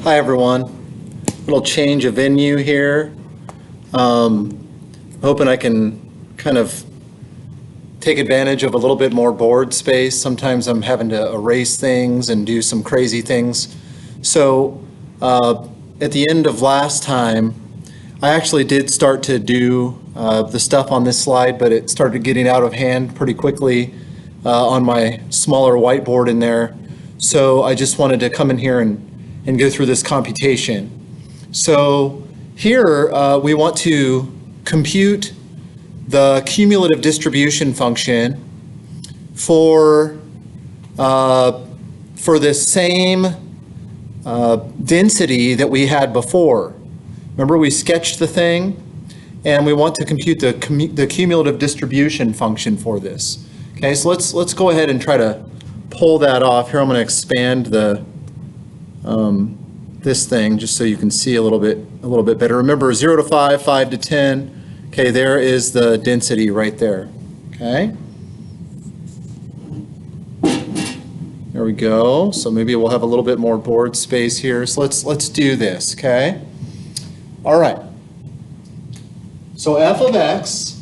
Hi everyone. Little change of venue here. Hoping I can kind of take advantage of a little bit more board space. Sometimes I'm having to erase things and do some crazy things. So at the end of last time, I actually did start to do the stuff on this slide, but it started getting out of hand pretty quickly on my smaller whiteboard in there. So I just wanted to come in here and go through this computation. So here we want to compute the cumulative distribution function for this same density that we had before. Remember, we sketched the thing, and we want to compute the cumulative distribution function for this. Okay, so let's go ahead and try to pull that off. Here I'm going to expand the this thing just so you can see a little bit better. Remember, 0 to 5, 5 to 10. Okay, there is the density right there. Okay. There we go. So maybe we'll have a little bit more board space here. So let's do this. Okay. All right. So f of x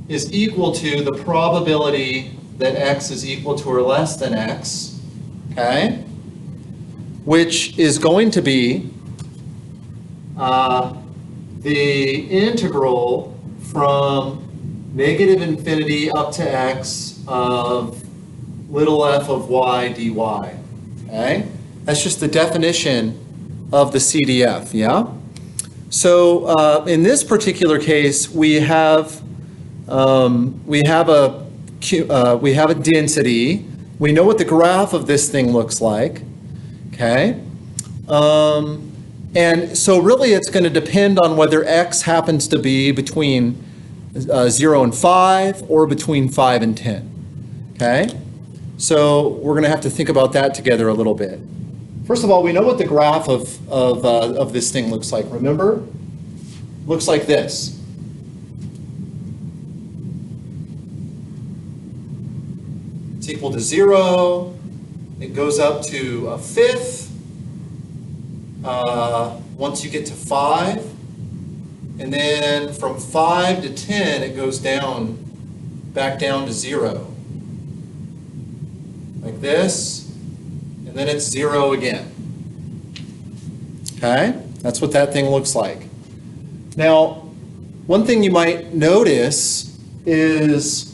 is equal to the probability that x is equal to or less than x. Okay. Which is going to be the integral from negative infinity up to x of little f of y dy. Okay? That's just the definition of the CDF, yeah? So in this particular case, we have a density. We know what the graph of this thing looks like. Okay, and so really it's going to depend on whether x happens to be between 0 and 5 or between 5 and 10. Okay, so we're going to have to think about that together a little bit. First of all, we know what the graph of this thing looks like. Remember? Looks like this. It's equal to 0. It goes up to a fifth once you get to 5. And then from 5 to 10, it goes back down to 0. Like this. And then it's 0 again. Okay? That's what that thing looks like. Now, one thing you might notice is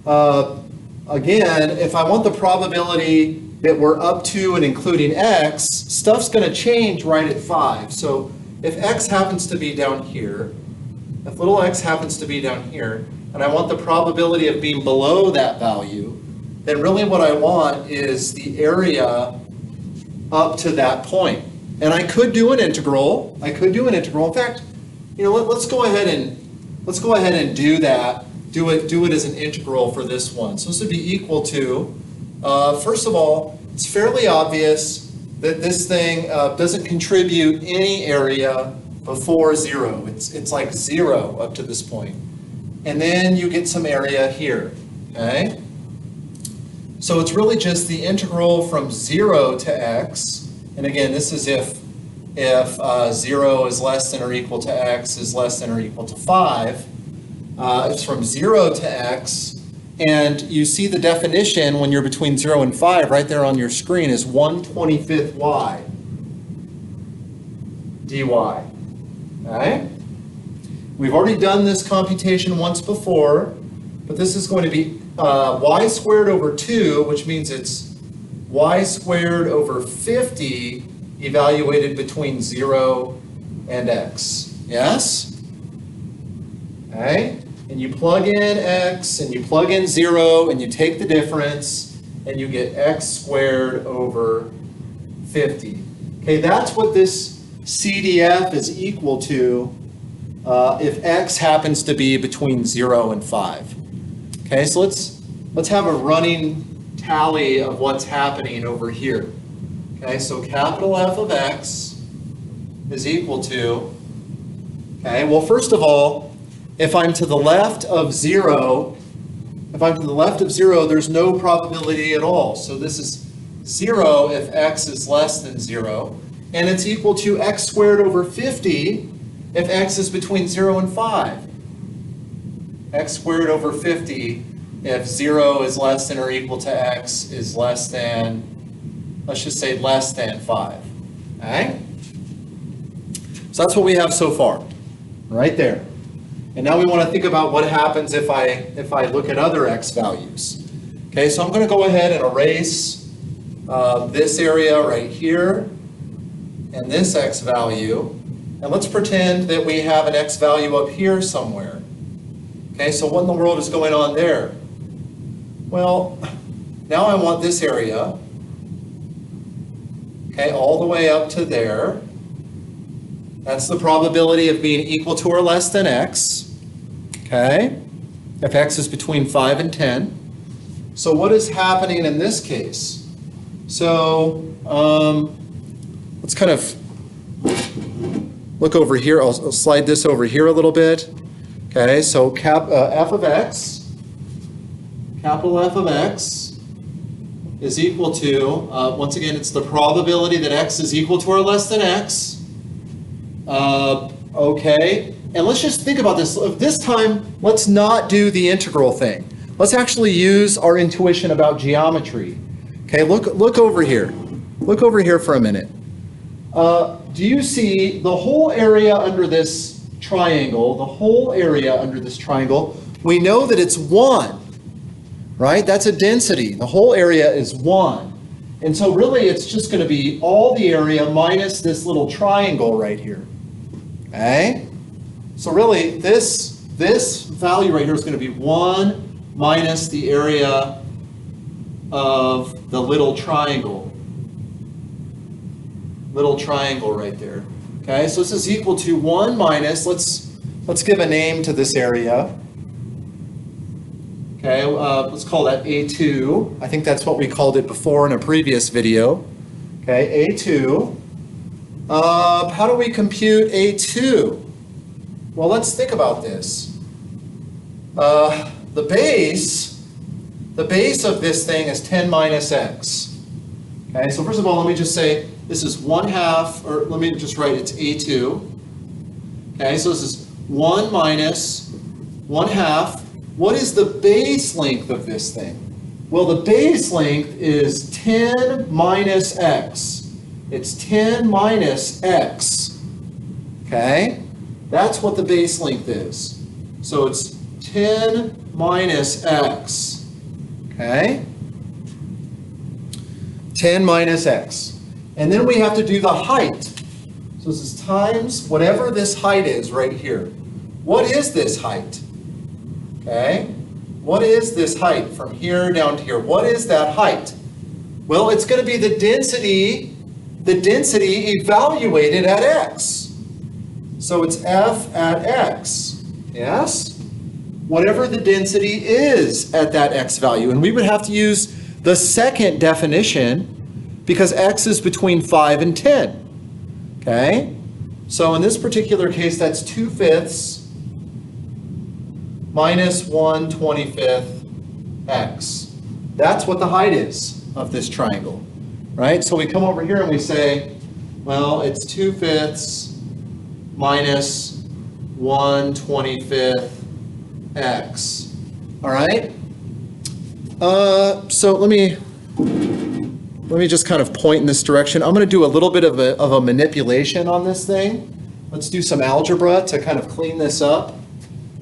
again, if I want the probability that we're up to and including x, stuff's going to change right at 5. So if x happens to be down here, if little x happens to be down here, and I want the probability of being below that value, then really what I want is the area up to that point. And I could do an integral. In fact, let's go ahead and do that. Do it as an integral for this one. So this would be equal to, first of all, it's fairly obvious that this thing doesn't contribute any area before 0. It's like 0 up to this point. And then you get some area here, okay? So it's really just the integral from 0 to x. And again, this is if 0 is less than or equal to x is less than or equal to 5. It's from 0 to x, and you see the definition when you're between 0 and 5 right there on your screen is 1/25 y dy. Okay? We've already done this computation once before, but this is going to be y squared over 2, which means it's y squared over 50 evaluated between 0 and x. Yes? Okay? And you plug in x, and you plug in 0, and you take the difference, and you get x squared over 50. Okay, that's what this CDF is equal to if x happens to be between 0 and 5. Okay, so let's have a running tally of what's happening over here. Okay, so capital F of x is equal to, okay, well, first of all, if I'm to the left of 0, there's no probability at all. So this is 0 if x is less than 0, and it's equal to x squared over 50 if x is between 0 and 5. X squared over 50 if 0 is less than or equal to x is less than, let's just say less than 5. All right? So that's what we have so far, right there. And now we want to think about what happens if I look at other x values. Okay, so I'm going to go ahead and erase this area right here and this x value. And let's pretend that we have an x value up here somewhere. Okay, so what in the world is going on there? Well, now I want this area, okay, all the way up to there. That's the probability of being equal to or less than x, okay, if x is between 5 and 10. So what is happening in this case? So let's kind of look over here. I'll slide this over here a little bit. Okay, so f of x, capital F of x, is equal to, once again, it's the probability that x is equal to or less than x. Okay, and let's just think about this. This time, let's not do the integral thing. Let's actually use our intuition about geometry. Okay, look over here. Look over here for a minute. Do you see the whole area under this triangle, the whole area under this triangle? We know that it's 1, right? That's a density. The whole area is 1. And so really it's just going to be all the area minus this little triangle right here. Okay? So really this value right here is going to be 1 minus the area of the little triangle. Little triangle right there. Okay, so this is equal to 1 minus, let's give a name to this area. Okay, let's call that A2. I think that's what we called it before in a previous video. Okay, A2. How do we compute A2? Well, let's think about this. The base of this thing is 10 minus x. Okay, so first of all, let me just say this is 1/2, or let me just write it's A2. Okay, so this is 1 minus 1/2. What is the base length of this thing? Well, the base length is 10 minus x. It's 10 minus x. Okay? That's what the base length is. So it's 10 minus x. Okay? 10 minus x. And then we have to do the height. So this is times whatever this height is right here. What is this height? Okay? What is this height from here down to here? What is that height? Well, it's going to be the density evaluated at x. So it's f at x. Yes? Whatever the density is at that x value. And we would have to use the second definition because x is between 5 and 10. Okay? So in this particular case, that's 2/5 minus 1/25 x. That's what the height is of this triangle. Right? So we come over here and we say, well, it's 2/5 minus 1/25 x. All right? So let me just kind of point in this direction. I'm going to do a little bit of a manipulation on this thing. Let's do some algebra to kind of clean this up.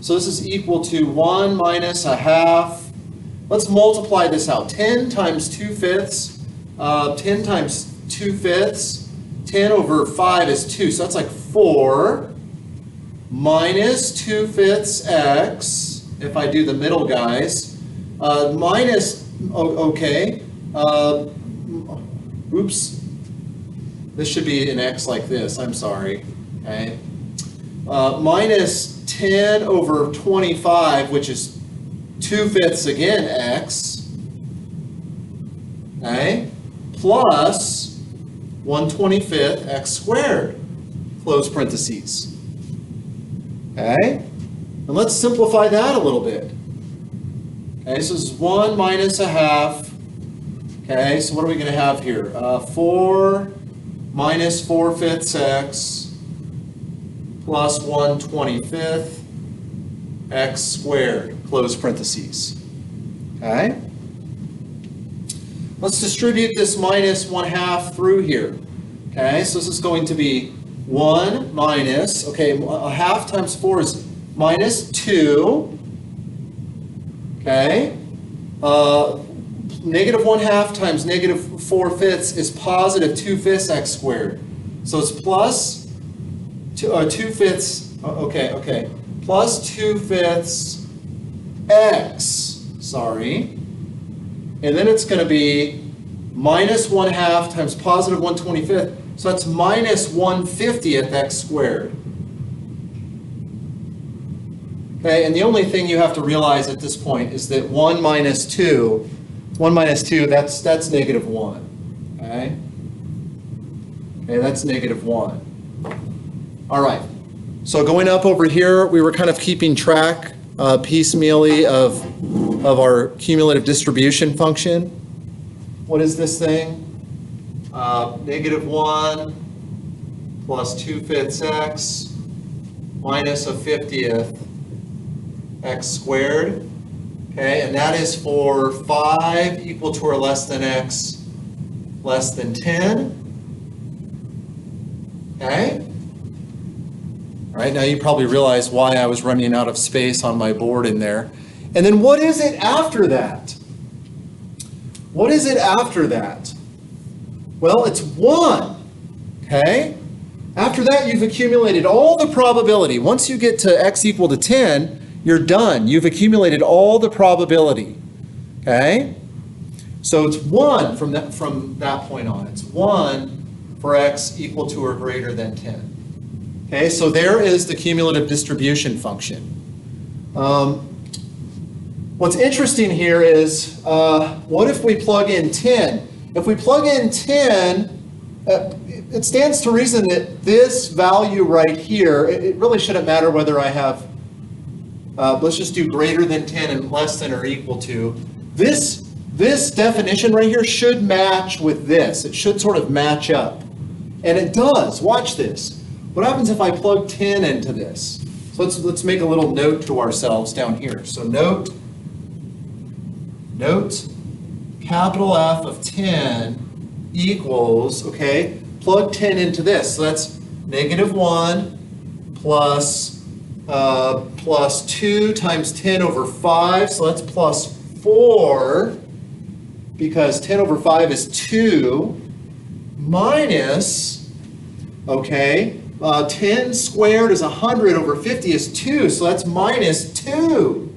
So this is equal to 1 minus 1/2. Let's multiply this out. 10 times 2/5. 10 times 2/5. 10 over 5 is 2. So that's like 4 minus 2/5 x. If I do the middle guys. Minus, okay. Oops. This should be an x like this. I'm sorry. Okay. Minus 10 over 25, which is 2/5 again, x. Okay. Plus 1/25 x squared. Close parentheses. Okay. And let's simplify that a little bit. Okay, so this is 1 minus 1/2. Okay, so what are we going to have here? 4 minus 4/5 x plus 1/25 x squared, close parentheses. Okay? Let's distribute this minus 1/2 through here. Okay, so this is going to be 1 minus, okay, a half times 4 is minus 2. Okay? Negative 1/2 times negative 4/5 is positive 2/5 x squared. So it's plus 2/5, okay, plus 2/5 x, sorry. And then it's going to be minus 1/2 times positive 1/25. So that's minus 1/50 x squared. Okay, and the only thing you have to realize at this point is that 1 minus 2, that's negative 1. Okay? Okay, that's negative 1. All right. So going up over here, we were kind of keeping track piecemeally of our cumulative distribution function. What is this thing? Negative 1 plus 2/5 x minus 1/50 x squared. Okay, and that is for 5 equal to or less than x less than 10. Okay? All right, now you probably realize why I was running out of space on my board in there. And then what is it after that? What is it after that? Well, it's 1. Okay? After that, you've accumulated all the probability. Once you get to x equal to 10, you're done. You've accumulated all the probability. Okay? So it's 1 from that point on. It's 1 for x equal to or greater than 10. Okay, so there is the cumulative distribution function. What's interesting here is, what if we plug in 10? If we plug in 10, it stands to reason that this value right here, it really shouldn't matter whether I have, let's just do greater than 10 and less than or equal to. This definition right here should match with this. It should sort of match up. And it does. Watch this. What happens if I plug 10 into this? So let's make a little note to ourselves down here. So note, capital F of 10 equals, okay, plug 10 into this. So that's negative 1 plus 2 times 10 over 5. So that's plus 4, because 10 over 5 is 2, minus, okay, 10 squared is 100 over 50 is 2, so that's minus 2.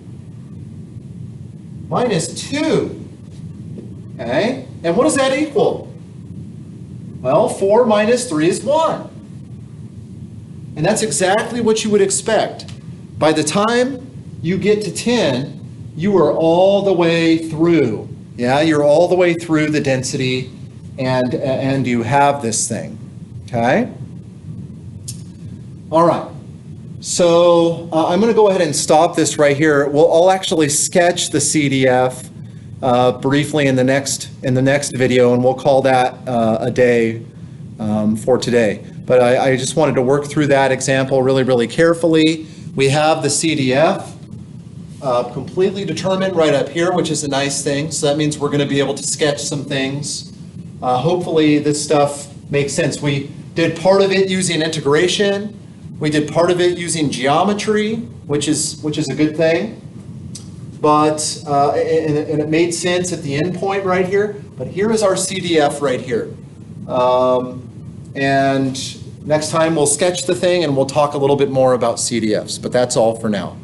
Minus 2. Okay, and what does that equal? Well, 4 minus 3 is 1. And that's exactly what you would expect. By the time you get to 10, you are all the way through. Yeah, you're all the way through the density, and you have this thing. Okay? All right. So I'm going to go ahead and stop this right here. I'll actually sketch the CDF briefly in the next video, and we'll call that a day for today. But I just wanted to work through that example really, really carefully. We have the CDF completely determined right up here, which is a nice thing. So that means we're going to be able to sketch some things. Hopefully this stuff makes sense. We did part of it using integration. We did part of it using geometry, which is a good thing. But and it made sense at the end point right here. But here is our CDF right here. And next time we'll sketch the thing and we'll talk a little bit more about CDFs. But that's all for now.